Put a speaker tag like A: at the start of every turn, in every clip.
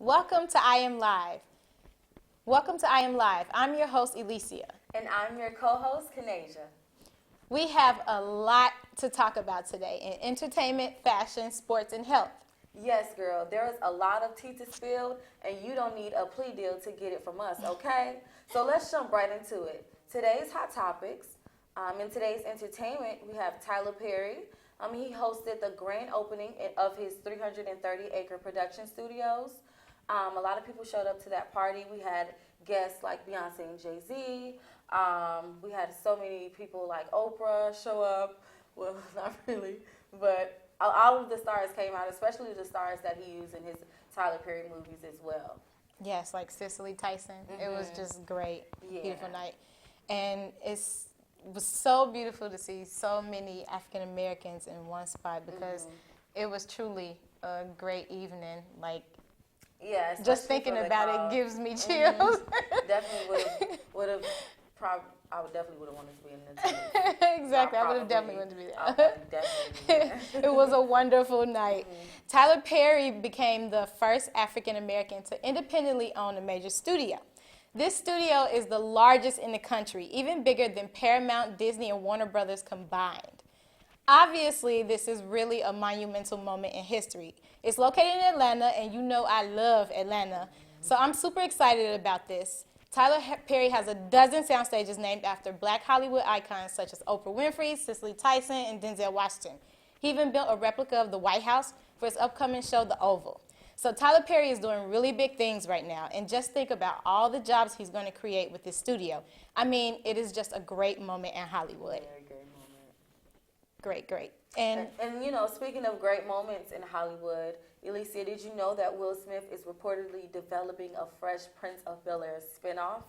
A: Welcome to I Am Live. Welcome to I Am Live. I'm your host, Alicia.
B: And I'm your co-host, Kanasia.
A: We have a lot to talk about today in entertainment, fashion, sports, and health.
B: Yes, girl, there's a lot of tea to spill, and you don't need a plea deal to get it from us, okay? So let's jump right into it. Today's hot topics. In today's entertainment, we have Tyler Perry. He hosted the grand opening of his 330-acre production studios. A lot of people showed up to that party. We had guests like Beyonce and Jay-Z. We had so many people like Oprah show up. Well, not really, but all of the stars came out, especially the stars that he used in his Tyler Perry movies as well.
A: Yes, like Cicely Tyson. It was just great.
B: Yeah.
A: Beautiful night. And it was so beautiful to see so many African Americans in one spot because it was truly a great evening. Like,
B: yeah,
A: just thinking about it gives me chills.
B: Definitely would have probably. I would definitely would have wanted to be in the team.
A: Exactly, I would have definitely wanted to be
B: I
A: there.
B: would definitely be there.
A: It was a wonderful night. Tyler Perry became the first African American to independently own a major studio. This studio is the largest in the country, even bigger than Paramount, Disney, and Warner Brothers combined. Obviously, this is really a monumental moment in history. It's located in Atlanta, and you know I love Atlanta, so I'm super excited about this. Tyler Perry has a dozen sound stages named after Black Hollywood icons such as Oprah Winfrey, Cicely Tyson, and Denzel Washington. He even built a replica of the White House for his upcoming show, The Oval. So Tyler Perry is doing really big things right now, and just think about all the jobs he's going to create with this studio. I mean, it is just a great moment in Hollywood.
B: Very great moment.
A: Great.
B: And you know, speaking of great moments in Hollywood, Alicia, did you know that Will Smith is reportedly developing a Fresh Prince of Bel-Air spinoff?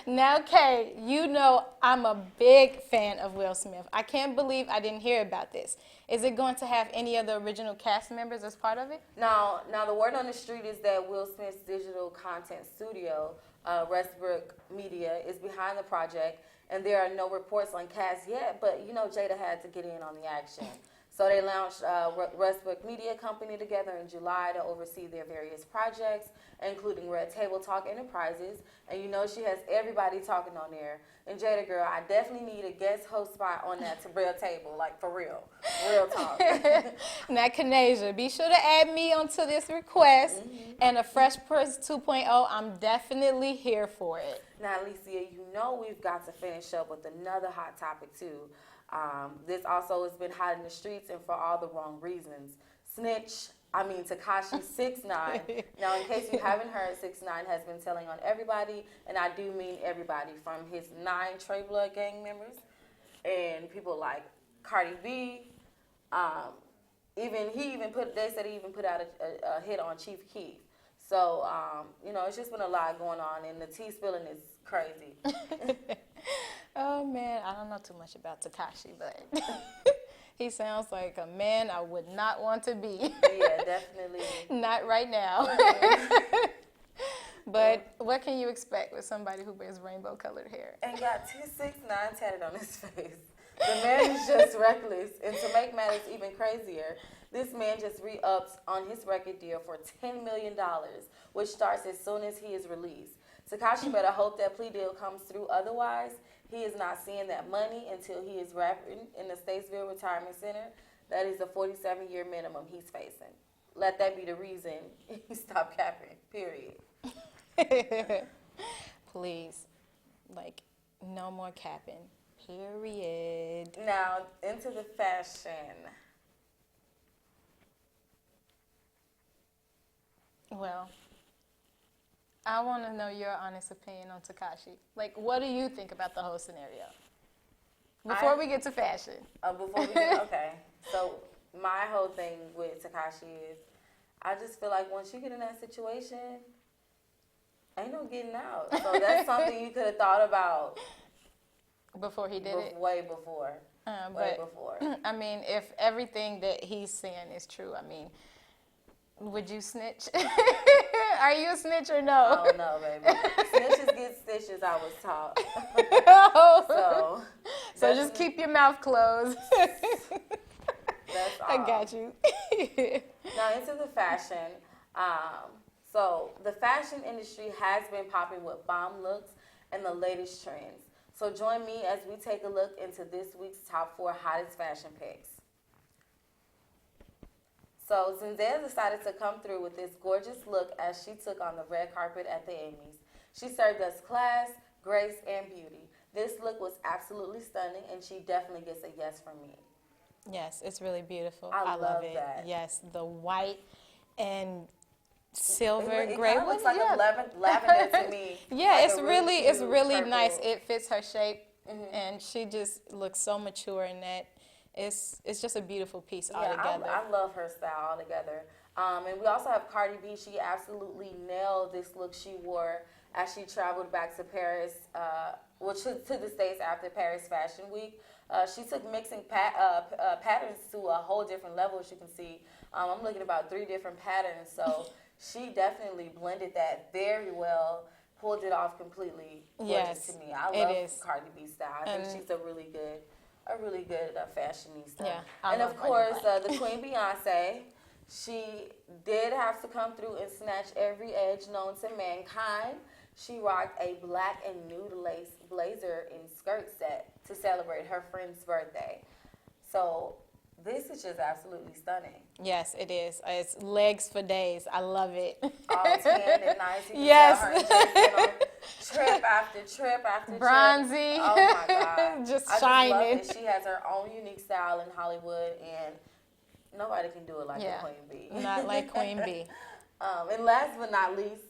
A: Now, Kay, you know I'm a big fan of Will Smith. I can't believe I didn't hear about this. Is it going to have any of the original cast members as part of it?
B: Now the word on the street is that Will Smith's digital content studio, Westbrook Media, is behind the project, and there are no reports on cast yet, but you know Jada had to get in on the action. So they launched Westbrook Media Company together in July to oversee their various projects, including Red Table Talk Enterprises. And you know she has everybody talking on there. And Jada, girl, I definitely need a guest host spot on that Red Table, like for real. Real talk.
A: Now, Kanasia, be sure to add me onto this request. And a Fresh Prince 2.0, I'm definitely here for it.
B: Now, Alicia, you know we've got to finish up with another hot topic, too. This also has been hot in the streets and for all the wrong reasons. Tekashi 6ix9ine. Now, in case you haven't heard, 6ix9ine has been telling on everybody, and I do mean everybody, from his 9 Trey Blood gang members and people like Cardi B. They said he even put out a hit on Chief Keef. So, it's just been a lot going on, and the tea spilling is crazy.
A: Oh, man, I don't know too much about Tekashi, but he sounds like a man I would not want to be.
B: Yeah, definitely.
A: Not right now. But what can you expect with somebody who wears rainbow-colored hair?
B: And got 6ix9ine tatted on his face. The man is just reckless. And to make matters even crazier, this man just re-upped on his record deal for $10 million, which starts as soon as he is released. Tekashi better hope that plea deal comes through. Otherwise, he is not seeing that money until he is rapping in the Statesville Retirement Center. That is the 47-year minimum he's facing. Let that be the reason he stopped capping, period.
A: Please, no more capping, period.
B: Now, into the fashion.
A: Well, I want to know your honest opinion on Tekashi. What do you think about the whole scenario? Before we get to fashion.
B: Okay. So my whole thing with Tekashi is, I just feel like once you get in that situation, ain't no getting out. So that's something you could have thought about
A: before he did it.
B: Way before. Way before.
A: I mean, if everything that he's saying is true, would you snitch? Are you a snitch or no?
B: Oh, no, baby. Snitches get stitches, I was taught.
A: So just keep your mouth closed.
B: That's all.
A: I got you.
B: Now, into the fashion. So the fashion industry has been popping with bomb looks and the latest trends. So join me as we take a look into this week's top 4 hottest fashion picks. So Zendaya decided to come through with this gorgeous look as she took on the red carpet at the Emmys. She served us class, grace, and beauty. This look was absolutely stunning, and she definitely gets a yes from me.
A: Yes, it's really beautiful.
B: I love
A: it.
B: that.
A: Yes, the white and silver
B: It
A: gray
B: kind of
A: one.
B: looks like
A: Yeah.
B: a lavender to me.
A: Yeah,
B: Like
A: it's
B: a
A: it's
B: cute
A: really
B: purple.
A: nice. It fits her shape, and she just looks so mature in that. It's just a beautiful piece altogether.
B: I love her style altogether. And we also have Cardi B. She absolutely nailed this look she wore as she traveled back to Paris, to the States after Paris Fashion Week. She took mixing patterns to a whole different level, as you can see. I'm looking at about 3 different patterns, so she definitely blended that very well, pulled it off completely.
A: Yes,
B: to me. I
A: it
B: love
A: is.
B: Cardi B style. I think she's a really good fashionista.
A: Yeah,
B: And
A: love
B: of
A: Cardi
B: course,
A: B.
B: the Queen Beyonce, she did have to come through and snatch every edge known to mankind. She rocked a black and nude lace blazer and skirt set to celebrate her friend's birthday. So this is just absolutely stunning.
A: Yes, it is. It's legs for days. I love it.
B: All tan and nice. You can
A: Yes.
B: tell her just been on trip after trip after
A: Bronzy.
B: trip. Oh my God.
A: Just
B: I
A: shining.
B: just love it. She has her own unique style in Hollywood, and nobody can do it like the Queen Bee.
A: Not like Queen Bee.
B: And last but not least,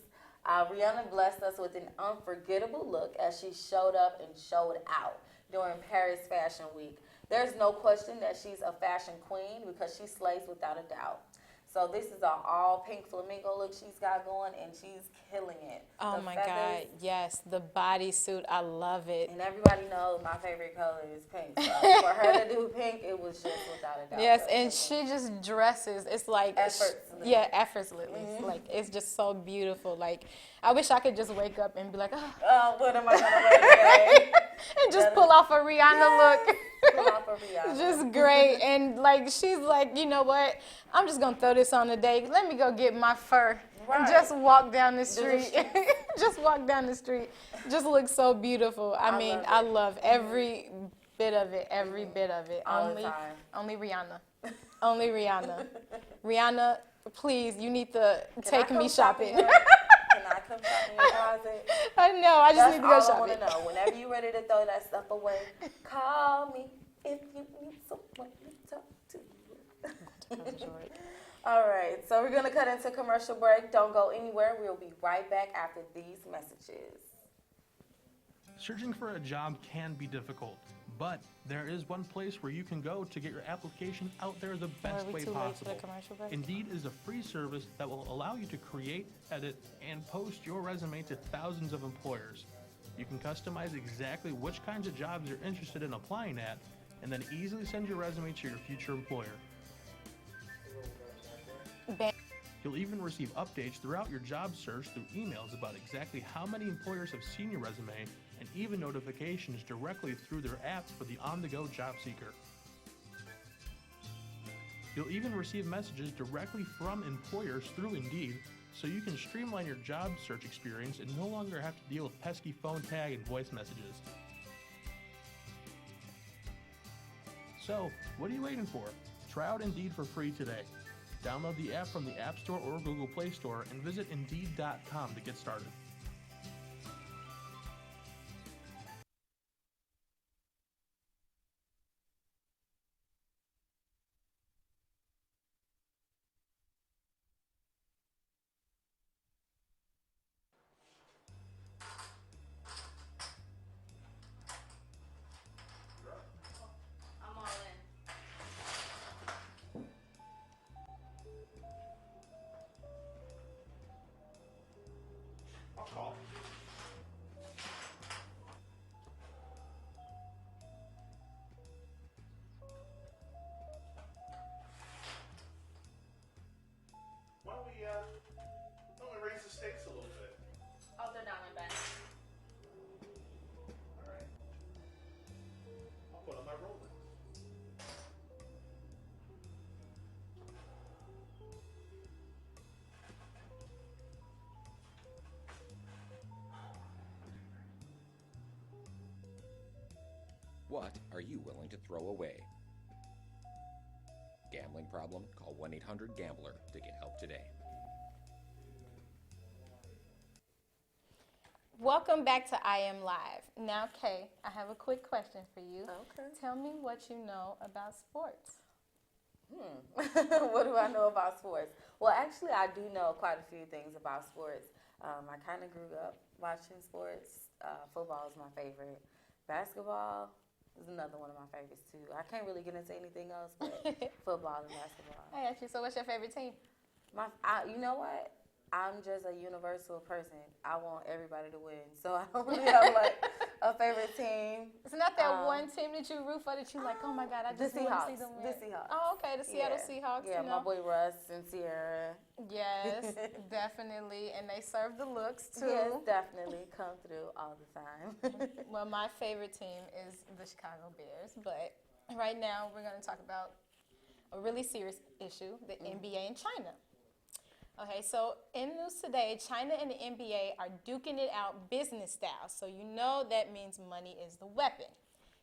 B: Rihanna blessed us with an unforgettable look as she showed up and showed out during Paris Fashion Week. There's no question that she's a fashion queen because she slays without a doubt. So this is an all pink flamingo look she's got going, and she's killing it.
A: Oh
B: The
A: my
B: feathers,
A: God, yes, the bodysuit, I love it.
B: And everybody knows my favorite color is pink. So for her to do pink, it was just without a doubt.
A: Yes, and she just dresses. It's like
B: Effortlessly.
A: effortlessly. Like it's just so beautiful. Like I wish I could just wake up and be like, oh,
B: Oh, what am I gonna wear today?
A: and just pull off a Rihanna look.
B: Pull off a Rihanna.
A: Just great. And like she's like, you know what? I'm just gonna throw this on today. Let me go get my fur and
B: Right.
A: just walk down the
B: the
A: street.
B: street.
A: Just walk down the street. Just looks so beautiful. I mean,
B: love
A: I
B: it.
A: love every bit of it. Every bit of it.
B: All the time.
A: Only Rihanna. Only Rihanna. Rihanna, please, you need to take me shopping.
B: Can I come shop in your closet?
A: I know. I just
B: That's
A: need to go
B: all I
A: shopping.
B: want to know. Whenever you're ready to throw that stuff away, call me if you need someone to talk to. All right, so we're going to cut into commercial break. Don't go anywhere. We'll be right back after these messages.
C: Searching for a job can be difficult, but there is one place where you can go to get your application out there the best
A: Are we
C: way
A: too late for
C: possible.
A: the commercial break?
C: Indeed is a free service that will allow you to create, edit, and post your resume to thousands of employers. You can customize exactly which kinds of jobs you're interested in applying at, and then easily send your resume to your future employer. You'll even receive updates throughout your job search through emails about exactly how many employers have seen your resume, and even notifications directly through their apps for the on-the-go job seeker. You'll even receive messages directly from employers through Indeed, so you can streamline your job search experience and no longer have to deal with pesky phone tag and voice messages. So, what are you waiting for? Try out Indeed for free today. Download the app from the App Store or Google Play Store and visit Indeed.com to get started.
B: I'm all in.
C: I'll call.
D: Why don't we raise the stakes a little bit?
B: Oh, they're down my back.
D: All right. I'll put on my roller.
E: what are you willing to throw away? Gambling problem? Call 1-800-GAMBLER to get help today.
A: Welcome back to I Am Live. Now, Kay, I have a quick question for you.
B: Okay.
A: Tell me what you know about sports.
B: What do I know about sports? Well, actually, I do know quite a few things about sports. I kind of grew up watching sports. Football is my favorite. Basketball is another one of my favorites, too. I can't really get into anything else but football and basketball.
A: I asked you, so what's your favorite team?
B: You know what? I'm just a universal person. I want everybody to win. So I don't really have, like, a favorite team.
A: It's not that one team that you root for that you like, oh, my God, I just want to see them win.
B: The Seahawks.
A: Oh, okay, the Seattle Seahawks.
B: Yeah,
A: you know.
B: my boy Russ and Sierra.
A: Yes, definitely. And they serve the looks, too.
B: Yes, definitely. Come through all the time.
A: Well, my favorite team is the Chicago Bears. But right now, we're going to talk about a really serious issue, the NBA and China. Okay, so in news today, China and the NBA are duking it out business style. So you know that means money is the weapon.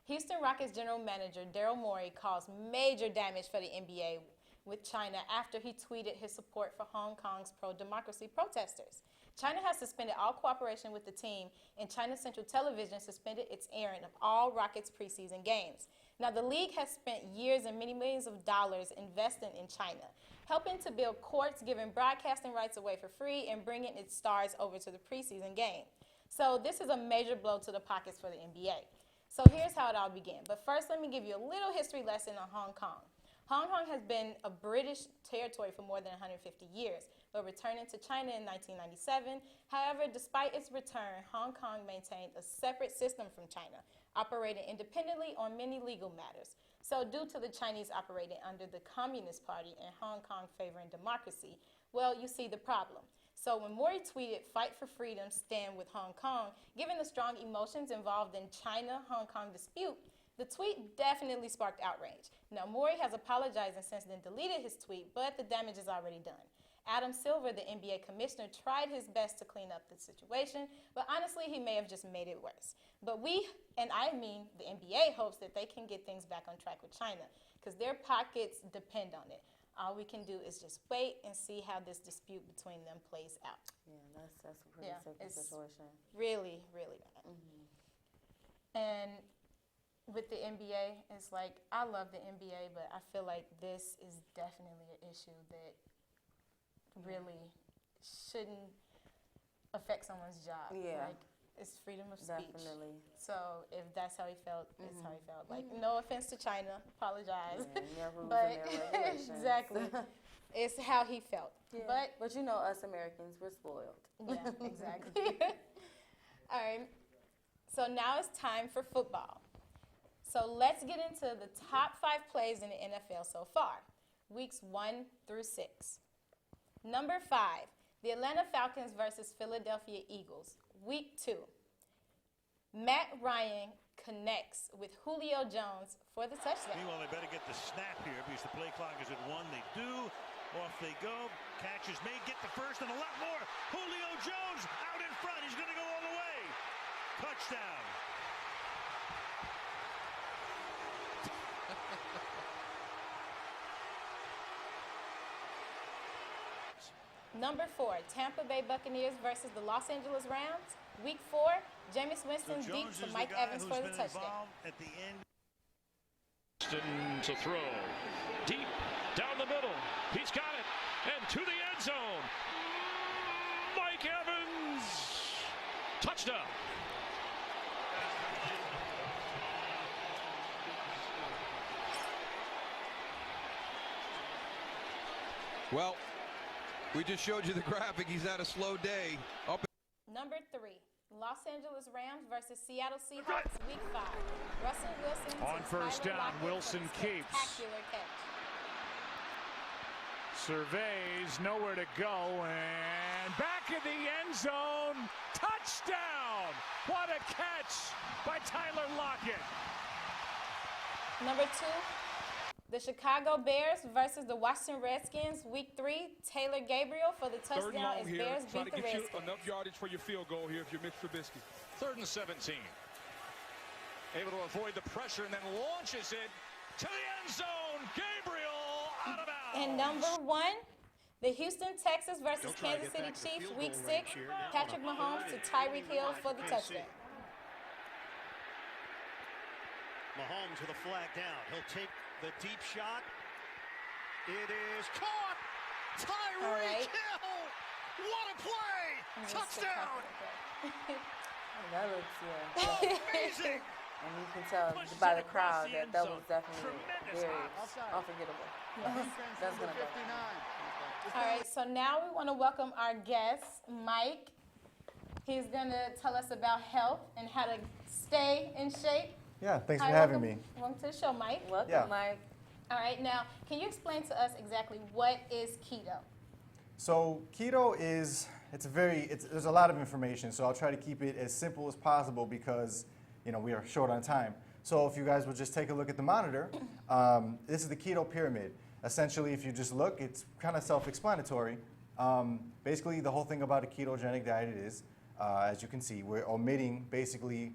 A: Houston Rockets general manager Daryl Morey caused major damage for the NBA with China after he tweeted his support for Hong Kong's pro-democracy protesters. China has suspended all cooperation with the team, and China Central Television suspended its airing of all Rockets preseason games. Now, the league has spent years and many millions of dollars investing in China, helping to build courts, giving broadcasting rights away for free, and bringing its stars over to the preseason game. So this is a major blow to the pockets for the NBA. So here's how it all began. But first, let me give you a little history lesson on Hong Kong. Hong Kong has been a British territory for more than 150 years, but returning to China in 1997. However, despite its return, Hong Kong maintained a separate system from China, operating independently on many legal matters. So due to the Chinese operating under the Communist Party and Hong Kong favoring democracy, well, you see the problem. So when Morey tweeted, "Fight for freedom, stand with Hong Kong," given the strong emotions involved in China-Hong Kong dispute, the tweet definitely sparked outrage. Now, Morey has apologized and since then deleted his tweet, but the damage is already done. Adam Silver, the NBA commissioner, tried his best to clean up the situation, but honestly, he may have just made it worse. But we, and I mean the NBA, hopes that they can get things back on track with China because their pockets depend on it. All we can do is just wait and see how this dispute between them plays out.
B: Yeah, that's a pretty simple situation.
A: Really, really bad. And with the NBA, it's like, I love the NBA, but I feel like this is definitely an issue that really shouldn't affect someone's job.
B: Yeah.
A: Like, it's freedom of speech.
B: Definitely.
A: So if that's how he felt, it's how he felt. Like, no offense to China, apologize.
B: Yeah, rules
A: but
B: and their regulations.
A: exactly. It's how he felt.
B: Yeah. But you know, us Americans, we're spoiled.
A: Yeah, exactly. All right. So now it's time for football. So let's get into the top 5 plays in the NFL so far, weeks 1 through 6. Number 5, the Atlanta Falcons versus Philadelphia Eagles, week 2. Matt Ryan connects with Julio Jones for the touchdown.
F: Meanwhile, they better get the snap here because the play clock is at 1. They do. Off they go. Catches made. Get the first and a lot more. Julio Jones out in front. He's going to go all the way. Touchdown.
A: Number 4, Tampa Bay Buccaneers versus the Los Angeles Rams, week 4. Jameis Winston deep to Mike Evans for the touchdown.
F: At the end.
G: To throw. Deep down the middle. He's got it. And to the end zone. Mike Evans. Touchdown.
H: Well, we just showed you the graphic. He's had a slow day.
A: Number 3, Los Angeles Rams versus Seattle Seahawks, week 5. Russell Wilson
G: On first down, Wilson keeps.
A: Spectacular catch.
G: Surveys, nowhere to go, and back in the end zone. Touchdown! What a catch by Tyler Lockett.
A: Number 2, the Chicago Bears versus the Washington Redskins, week 3. Taylor Gabriel for the touchdown as Bears beat the Redskins.
I: Enough yardage for your field goal here if you're Mitch Trubisky.
G: 3rd and 17. able to avoid the pressure and then launches it to the end zone. Gabriel out of bounds.
A: And number 1, the Houston Texans versus Kansas City Chiefs, Week 6. Patrick Mahomes to Tyreek Hill for the touchdown.
F: Mahomes with a flag down. He'll take the deep shot. It is caught. Tyreek Hill. What a play. Touchdown.
B: That looks,
F: Amazing.
B: and you can tell by the crowd that that was definitely very unforgettable. That's going to go.
A: All right, so now we want to welcome our guest, Mike. He's going to tell us about health and how to stay in shape.
I: Yeah, thanks
A: Hi,
I: for having
A: welcome,
I: me.
A: Welcome to the show, Mike.
B: Welcome,
I: Yeah.
B: Mike.
A: All right, now, can you explain to us exactly what is keto?
I: So keto is, there's a lot of information, so I'll try to keep it as simple as possible because, we are short on time. So if you guys would just take a look at the monitor, this is the keto pyramid. Essentially, if you just look, it's kind of self-explanatory. Basically, the whole thing about a ketogenic diet is, as you can see, we're omitting basically,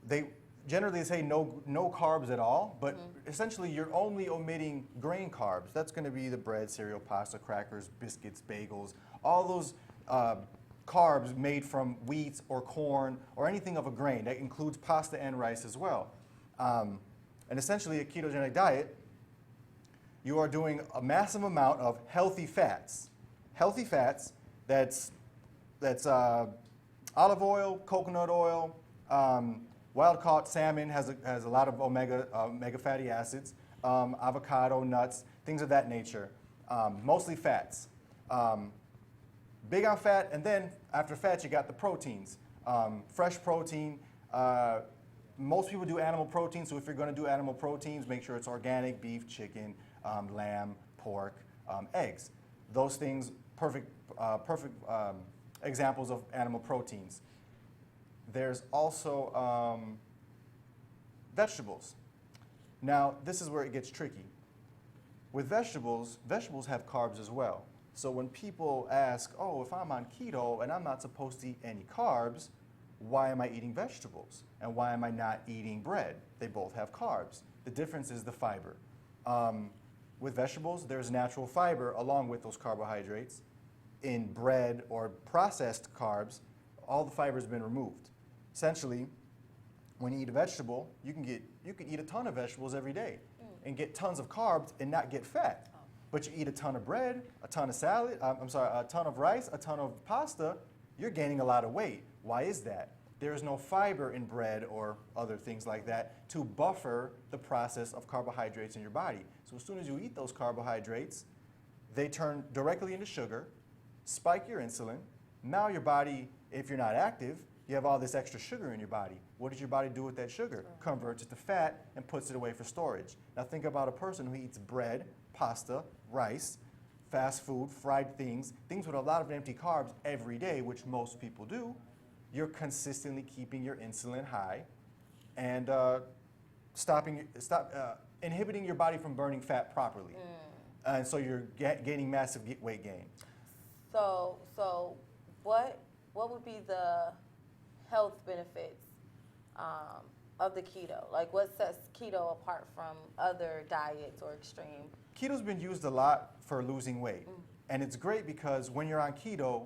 I: they generally say no carbs at all, but essentially you're only omitting grain carbs. That's going to be the bread, cereal, pasta, crackers, biscuits, bagels, all those carbs made from wheat or corn or anything of a grain. That includes pasta and rice as well. And essentially a ketogenic diet, you are doing a massive amount of healthy fats. Healthy fats, that's olive oil, coconut oil, wild-caught salmon has a lot of omega fatty acids, avocado, nuts, things of that nature, mostly fats. Big on fat, and then after fat, you got the proteins. Fresh protein. Most people do animal protein, so if you're going to do animal proteins, make sure it's organic: beef, chicken, lamb, pork, eggs. Those things, perfect examples of animal proteins. There's also vegetables. Now, this is where it gets tricky. With vegetables have carbs as well. So when people ask, oh, if I'm on keto and I'm not supposed to eat any carbs, why am I eating vegetables? And why am I not eating bread? They both have carbs. The difference is the fiber. With vegetables, there's natural fiber along with those carbohydrates. In bread or processed carbs, all the fiber has been removed. Essentially, when you eat a vegetable, you can eat a ton of vegetables every day and get tons of carbs and not get fat. But you eat a ton of bread, a ton of a ton of rice, a ton of pasta, you're gaining a lot of weight. Why is that? There is no fiber in bread or other things like that to buffer the process of carbohydrates in your body. So as soon as you eat those carbohydrates, they turn directly into sugar, spike your insulin. Now your body, if you're not active, you have all this extra sugar in your body. What does your body do with that sugar? Converts it to fat and puts it away for storage. Now think about a person who eats bread, pasta, rice, fast food, fried things with a lot of empty carbs every day, which most people do. You're consistently keeping your insulin high and inhibiting your body from burning fat properly. And so you're gaining massive weight gain.
B: So what would be the health benefits of the keto? Like, what sets keto apart from other diets or extreme?
I: Keto's been used a lot for losing weight. And it's great because when you're on keto,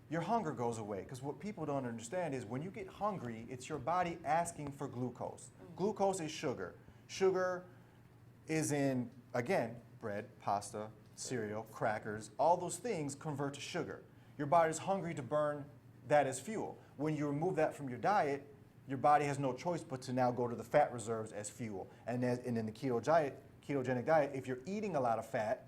I: your hunger goes away. Because what people don't understand is when you get hungry, it's your body asking for glucose. Glucose is sugar. Sugar is in, again, bread, pasta, cereal, crackers. All those things convert to sugar. Your body's hungry to burn that as fuel. When you remove that from your diet, your body has no choice but to now go to the fat reserves as fuel. And in the ketogenic diet, if you're eating a lot of fat,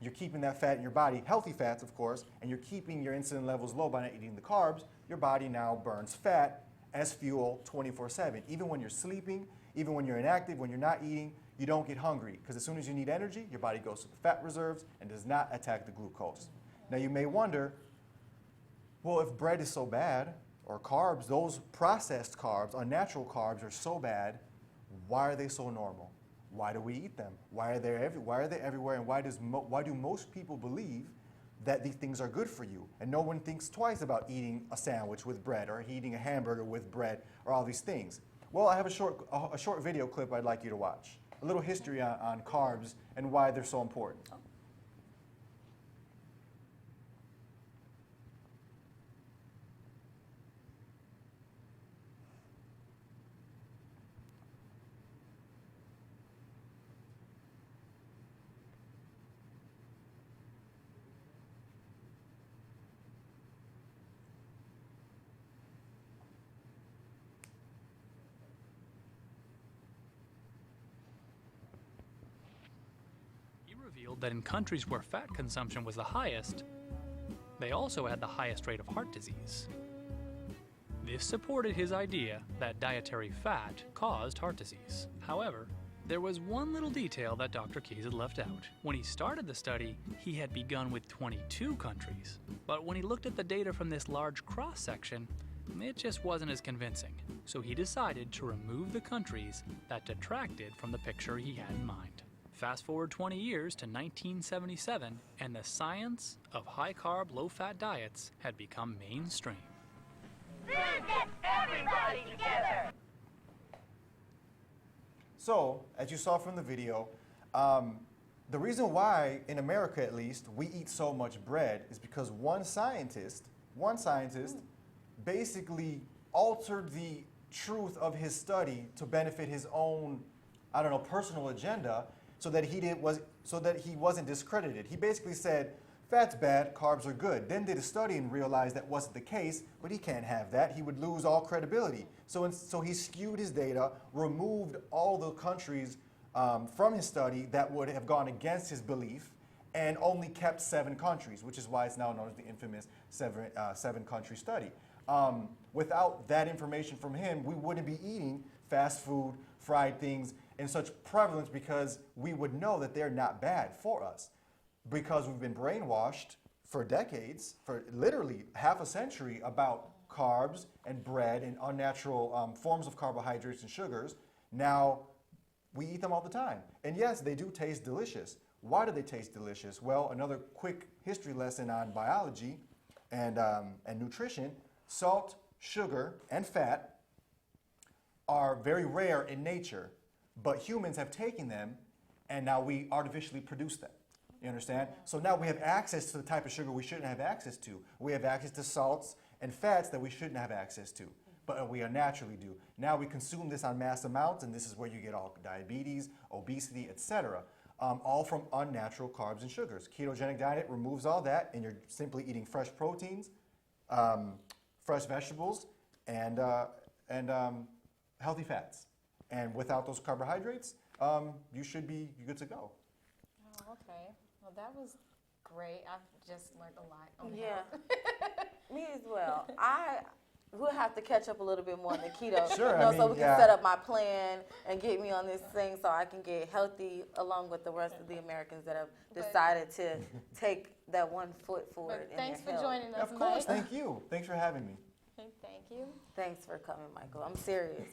I: you're keeping that fat in your body, healthy fats, of course, and you're keeping your insulin levels low by not eating the carbs. Your body now burns fat as fuel 24/7. Even when you're sleeping, even when you're inactive, when you're not eating, you don't get hungry. Because as soon as you need energy, your body goes to the fat reserves and does not attack the glucose. Now you may wonder, well, if bread is so bad, or carbs, those processed carbs, unnatural carbs, are so bad, why are they so normal? Why do we eat them? Why are they everywhere? And why do most people believe that these things are good for you? And no one thinks twice about eating a sandwich with bread or eating a hamburger with bread or all these things. Well, I have a short video clip I'd like you to watch. A little history on carbs and why they're so important.
J: Revealed that in countries where fat consumption was the highest, they also had the highest rate of heart disease. This supported his idea that dietary fat caused heart disease. However, there was one little detail that Dr. Keyes had left out. When he started the study, he had begun with 22 countries. But when he looked at the data from this large cross-section, it just wasn't as convincing. So he decided to remove the countries that detracted from the picture he had in mind. Fast forward 20 years to 1977, and the science of high-carb, low-fat diets had become mainstream.
K: This gets everybody together.
I: So, as you saw from the video, the reason why, in America at least, we eat so much bread is because one scientist basically altered the truth of his study to benefit his own, personal agenda, so that he wasn't discredited. He basically said, fat's bad, carbs are good. Then did a study and realized that wasn't the case, but he can't have that. He would lose all credibility. So he skewed his data, removed all the countries from his study that would have gone against his belief, and only kept 7 countries, which is why it's now known as the infamous seven-country study. Without that information from him, we wouldn't be eating fast food, fried things in such prevalence, because we would know that they're not bad for us. Because we've been brainwashed for decades, for literally half a century, about carbs and bread and unnatural forms of carbohydrates and sugars. Now, we eat them all the time. And yes, they do taste delicious. Why do they taste delicious? Well, another quick history lesson on biology and nutrition. Salt, sugar, and fat are very rare in nature, but humans have taken them and now we artificially produce them. You understand? So now we have access to the type of sugar we shouldn't have access to. We have access to salts and fats that we shouldn't have access to, but we naturally do. Now we consume this on mass amounts, and this is where you get all diabetes, obesity, etc., all from unnatural carbs and sugars. Ketogenic diet removes all that, and you're simply eating fresh proteins, fresh vegetables, and healthy fats. And without those carbohydrates, you should be good to go.
A: Oh, okay. Well, that was great. I've just learned a lot on
B: Me as well. We'll have to catch up a little bit more on the keto,
I: Sure,
B: so we can set up my plan and get me on this thing so I can get healthy along with the rest of the Americans that have decided to take that one foot forward.
A: But thanks for joining us,
I: Of course,
A: Mike.
I: thank you. Thanks for having me.
A: Thank you.
B: Thanks for coming, Michael. I'm serious.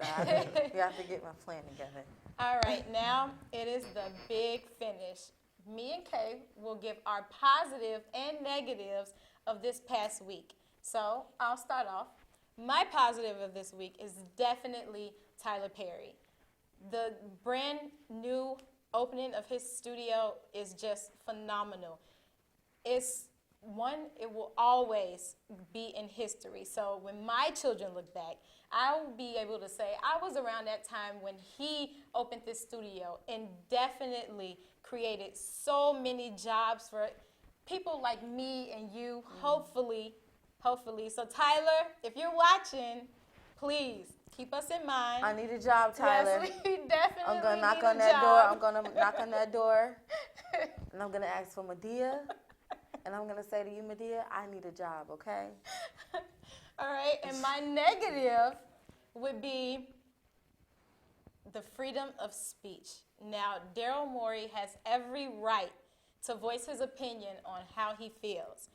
B: You have to get my plan together.
A: All right, now it is the big finish. Me and Kay will give our positive and negatives of this past week. So I'll start off. My positive of this week is definitely Tyler Perry. The brand new opening of his studio is just phenomenal. It will always be in history. So when my children look back, I'll be able to say I was around that time when he opened this studio and definitely created so many jobs for people like me and you, hopefully. So Tyler, if you're watching, please keep us in mind.
B: I need a job, Tyler.
A: Yes, we definitely
B: I'm gonna knock
A: need
B: on
A: a
B: that
A: job.
B: door. I'm gonna knock on that door, and I'm gonna ask for Medea, and I'm gonna say to you, Medea, I need a job, okay?
A: All right, and my negative would be the freedom of speech. Now, Daryl Morey has every right to voice his opinion on how he feels.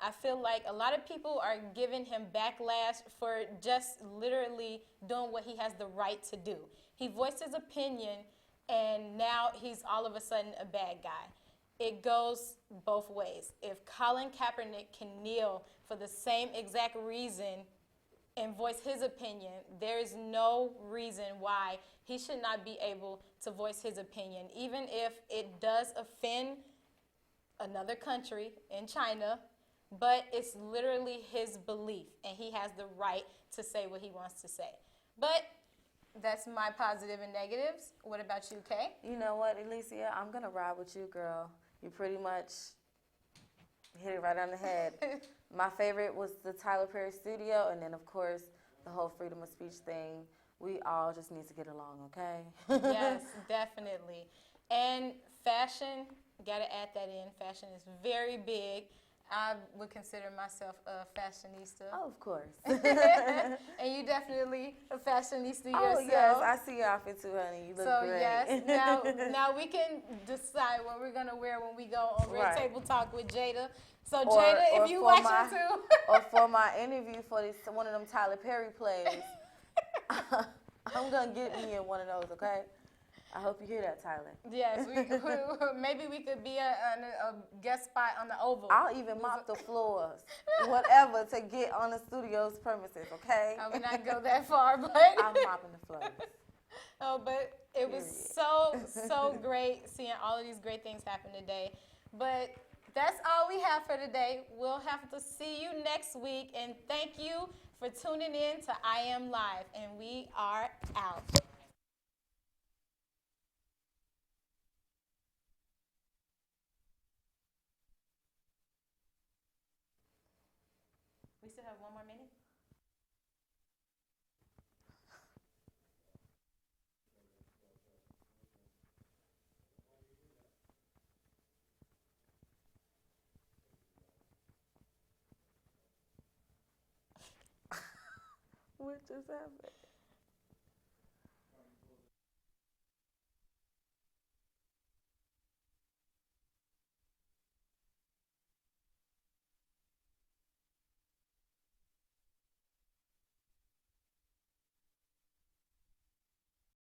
A: I feel like a lot of people are giving him backlash for just literally doing what he has the right to do. He voiced his opinion, and now he's all of a sudden a bad guy. It goes both ways. If Colin Kaepernick can kneel for the same exact reason, and voice his opinion, there is no reason why he should not be able to voice his opinion, even if it does offend another country in China, but it's literally his belief, and he has the right to say what he wants to say. But that's my positive and negatives. What about you, Kay?
B: You know what, Alicia? I'm going to ride with you, girl. You pretty much hit it right on the head. My favorite was the Tyler Perry studio, and then, of course, the whole freedom of speech thing. We all just need to get along, okay?
A: Yes, definitely. And fashion, got to add that in. Fashion is very big. I would consider myself a fashionista.
B: Oh, of course.
A: And you definitely a fashionista yourself.
B: Oh, yes. I see your outfit too, honey. You look great.
A: So, yes. Now we can decide what we're going to wear when we go on Red Table Talk with Jada. So, Jada, if you watching too.
B: Or for my interview for this, one of them Tyler Perry plays, I'm going to get me in one of those, okay? I hope you hear that, Tyler.
A: Yes, maybe we could be a guest spot on the Oval.
B: I'll even mop the floors, whatever, to get on the studio's premises, okay?
A: I would not go that far, but
B: I'm mopping the floors.
A: Oh, but it was so great seeing all of these great things happen today. But that's all we have for today. We'll have to see you next week, and thank you for tuning in to I Am Live, and we are out. We still have one more minute?
B: What just happened?